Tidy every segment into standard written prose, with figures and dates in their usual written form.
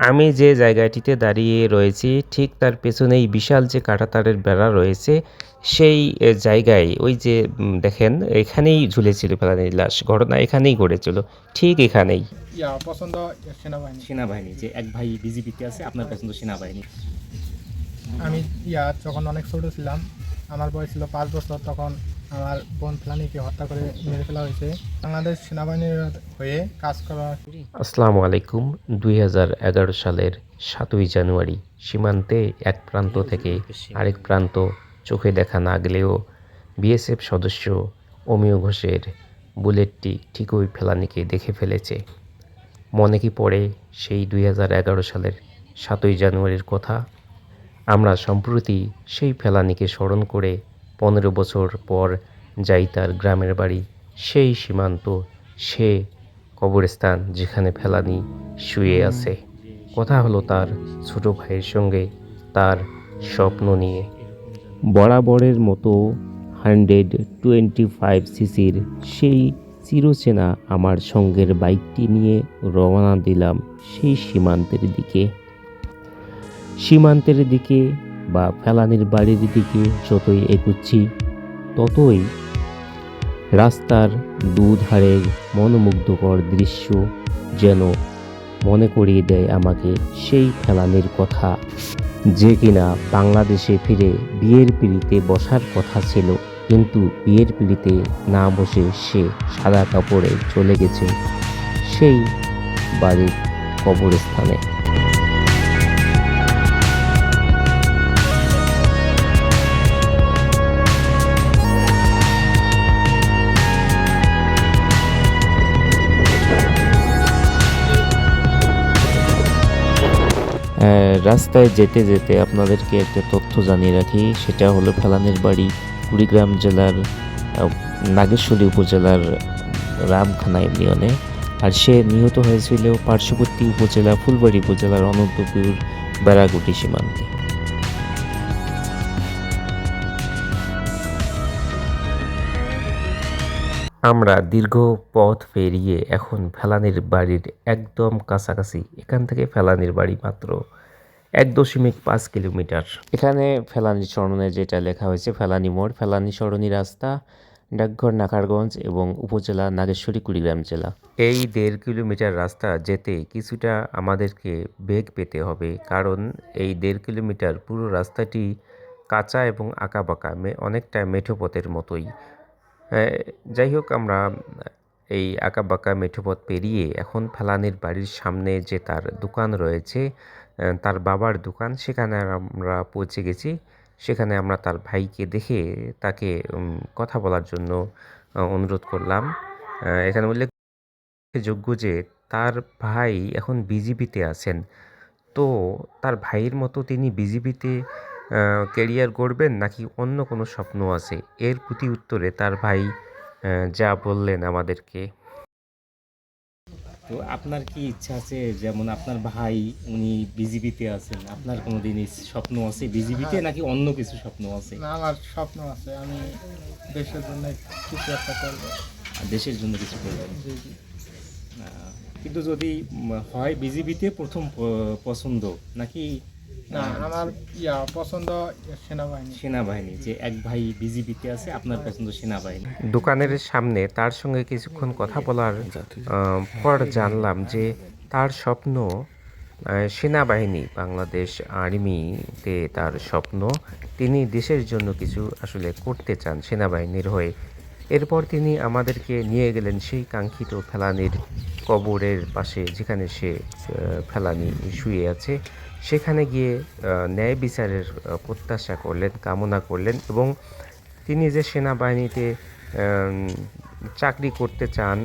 আমি যে জায়গাটিতে দাঁড়িয়ে রয়েছি ঠিক তার পেছনেই বিশাল যে কাঁটাতারের বেড়া রয়েছে সেই জায়গায় ওই যে দেখেন এখানেই ঝুলেছিল ফেলানীর লাশ। ঘটনা এখানেই ঘটেছিল, ঠিক এখানেই। পছন্দ সেনাবাহিনী। সেনাবাহিনী, যে এক ভাই বিজিবিতে আছে, আপনার পছন্দ সেনাবাহিনী। আমি যখন অনেক ছোট ছিলাম, আমার বয়স ছিল 5 বছর, তখন আমার বোন ফেলানিকে হত্যা করে মেরে ফেলা হয়েছে। বাংলাদেশ সেনাবাহিনীর হয়ে কাজ করা। আসসালামু আলাইকুম। 2011 সালের 7ই জানুয়ারি সীমান্তে এক প্রান্ত থেকে আরেক প্রান্ত চোখে দেখা না গেলেও বিএসএফ সদস্য অমিয় ঘোষের বুলেটটি ঠিকই ফেলানীকে দেখে ফেলেছে। মনে কি পড়ে সেই 2011 সালের 7ই জানুয়ারির কথা? আমরা সম্প্রতি সেই ফেলানীকে স্মরণ করে 15 বছর পর যাই তার গ্রামের বাড়ি, সেই সীমান্ত, সে কবরস্থান যেখানে ফেলানী শুয়ে আছে। কথা হলো তার ছোট ভাইয়ের সঙ্গে, তার স্বপ্ন নিয়ে। বরাবরের মতো 125 সিসির সেই চিরচেনা আমার সঙ্গের বাইকটি নিয়ে রওনা দিলাম সেই সীমান্তের দিকে বা ফেলানীর বাড়ির দিকে যতই এগুচ্ছি ততই রাস্তার দুধারের মনোমুগ্ধকর দৃশ্য যেন মনে করিয়ে দেয় আমাকে সেই ফেলানীর কথা, যে কিনা বাংলাদেশে ফিরে বিয়ের পিঁড়িতে বসার কথা ছিল, কিন্তু বিয়ের পিঁড়িতে না বসে সে সাদা কাপড়ে চলে গেছে সেই বাড়ির কবরস্থানে। রাস্তায় যেতে যেতে আপনাদেরকে একটা তথ্য জানিয়ে রাখি, সেটা হলো ফেলানীর বাড়ি কুড়িগ্রাম জেলার নাগেশ্বরী উপজেলার রামখানা ইউনিয়নে, আর সে নিহত হয়েছিল পার্শ্ববর্তী উপজেলা ফুলবাড়ী উপজেলার অনন্তপুর বেড়াগুটি সীমান্তে। আমরা দীর্ঘ পথ পেরিয়ে এখন ফেলানীর বাড়ির একদম কাছাকাছি। এখান থেকে ফেলানীর বাড়ি মাত্র 1.5 কিলোমিটার। এখানে ফেলানী সরণে যেটা লেখা হয়েছে ফেলানী মোড়, ফেলানী সরণী রাস্তা, ডাকঘর নাকারগঞ্জ এবং উপজেলা নাগেশ্বরী কুড়িগ্রাম জেলা। এই 1.5 কিলোমিটার রাস্তা যেতে কিছুটা আমাদেরকে বেগ পেতে হবে, কারণ এই 1.5 কিলোমিটার পুরো রাস্তাটি কাঁচা এবং আঁকাবাঁকা, অনেকটা মেঠো পথের মতোই। যাই হোক, আমরা এই আঁকাবাঁকা মেঠোপথ পেরিয়ে এখন ফেলানীর বাড়ির সামনে যে তার দোকান রয়েছে, তার বাবার দোকান, সেখানে আমরা পৌঁছে গেছি। সেখানে আমরা তার ভাইকে দেখে তাকে কথা বলার জন্য অনুরোধ করলাম। এখানে উল্লেখযোগ্য যে তার ভাই এখন বিজিবিতে আছেন। তো তার ভাইয়ের মতো তিনি বিজিবিতে ক্যারিয়ার গড়বেন নাকি অন্য কোনো স্বপ্ন আছে, এর প্রতি উত্তরে তার ভাই যা বললেন আমাদেরকে। তো আপনার কি ইচ্ছা আছে, যেমন আপনার ভাই উনি বিজিবিতে আছেন, আপনার কোনো দিন স্বপ্ন আছে বিজিবিতে, নাকি অন্য কিছু স্বপ্ন আছে? না, আমার স্বপ্ন আছে, আমি দেশের জন্য কিছু একটা করবো। দেশের জন্য কিছু করবেন? জি জি। কিন্তু যদি হয় বিজিবিতে প্রথম পছন্দ, নাকি না, আমার পছন্দ সেনাবাহিনী। সেনাবাহিনী, যে এক ভাই বিজিবিতে আছে, আপনার পছন্দ সেনাবাহিনী। দোকানের সামনে তার সঙ্গে কিছুক্ষণ কথা বলার পর জানলাম যে তার স্বপ্ন সেনাবাহিনী, বাংলাদেশ আর্মিতে তার স্বপ্ন। তিনি দেশের জন্য কিছু আসলে করতে চান সেনাবাহিনীর হয়ে। এরপর তিনি আমাদেরকে নিয়ে গেলেন সেই কাঙ্ক্ষিত ফেলানীর কবরের পাশে, যেখানে সে ফেলানী শুয়ে আছে। সেখানে গিয়ে ন্যায় বিচারের প্রত্যাশা করলেন, কামনা করলেন, এবং তিনি যে সেনাবাহিনীতে চাকরি করতে চান,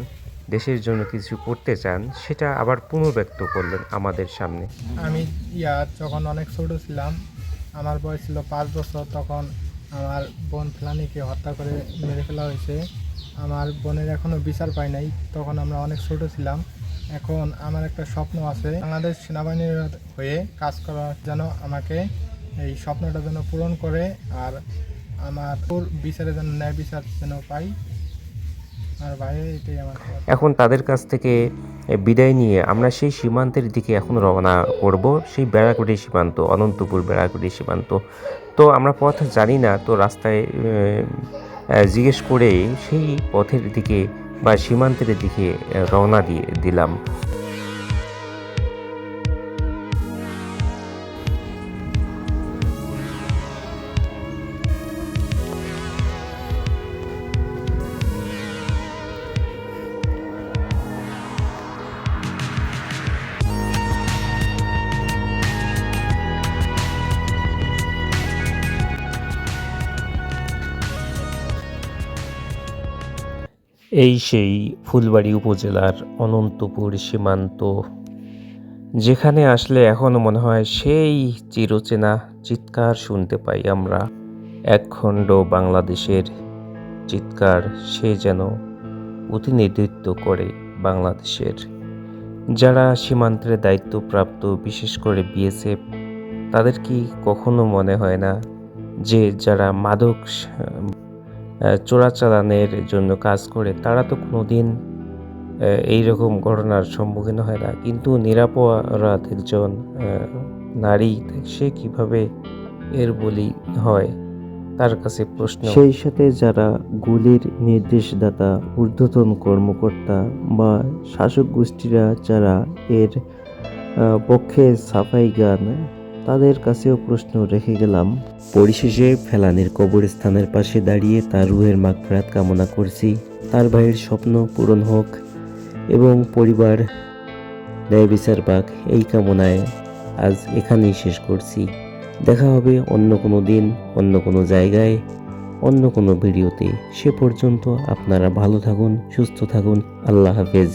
দেশের জন্য কিছু করতে চান, সেটা আবার পুনর্ব্যক্ত করলেন আমাদের সামনে। আমি যখন অনেক ছোট ছিলাম, আমার বয়স ছিল 5 বছর, তখন আমার বোন ফেলানিকে হত্যা করে মেরে ফেলা হয়েছে। আমার বোনের এখনও বিচার পাই নাই, তখন আমরা অনেক ছোট ছিলাম। এখন আমার একটা স্বপ্ন আছে, বাংলাদেশ সেনাবাহিনীর হয়ে কাজ করার, যেন আমাকে এই স্বপ্নটা যেন পূরণ করে, আর আমার বিচারে যেন ন্যায় বিচার যেন পাই। আর ভাই, এটাই আমার। এখন তাদের কাছ থেকে বিদায় নিয়ে আমরা সেই সীমান্তের দিকে এখন রওনা করব, সেই বেড়াকুটি সীমান্ত, অনন্তপুর বেড়াকুটি সীমান্ত। তো আমরা পথ জানি না, তো রাস্তায় জিজ্ঞেস করে সেই পথের দিকে বা সীমান্তের দিকে রওনা দিলাম। এই সেই ফুলবাড়ী উপজেলার অনন্তপুর সীমান্ত, যেখানে আসলে এখনো মনে হয় সেই চিরচেনা চিৎকার শুনতে পাই আমরা। একখণ্ড বাংলাদেশের চিৎকার, সে যেন প্রতিনিধিত্ব করে বাংলাদেশের। যারা সীমান্তের দায়িত্বপ্রাপ্ত, বিশেষ করে বিএসএফ, তাদের কি কখনো মনে হয় না যে যারা মাদক চোরাচালানের জন্য কাজ করে তারা তো কোনোদিন এইরকম ঘটনার সম্মুখীন হয় না, কিন্তু নিরাপরাধ একজন নারী, সে কিভাবে এর বলি হয়, তার কাছে প্রশ্ন। সেই সাথে যারা গুলির নির্দেশদাতা, ঊর্ধ্বতন কর্মকর্তা বা শাসক গোষ্ঠীরা যারা এর পক্ষে সাফাই গান, তাদের কাছেও প্রশ্ন রেখে গেলাম। পরিশেষে ফেলানীর কবরস্থানের পাশে দাঁড়িয়ে তার রুহের মাগফিরাত কামনা করছি। তার ভাইয়ের স্বপ্ন পূরণ হোক এবং পরিবার ন্যায় বিচার পাক, এই কামনায় আজ এখানেই শেষ করছি। দেখা হবে অন্য কোনো দিন, অন্য কোনো জায়গায়, অন্য কোনো ভিডিওতে। সে পর্যন্ত আপনারা ভালো থাকুন, সুস্থ থাকুন। আল্লাহ হাফেজ।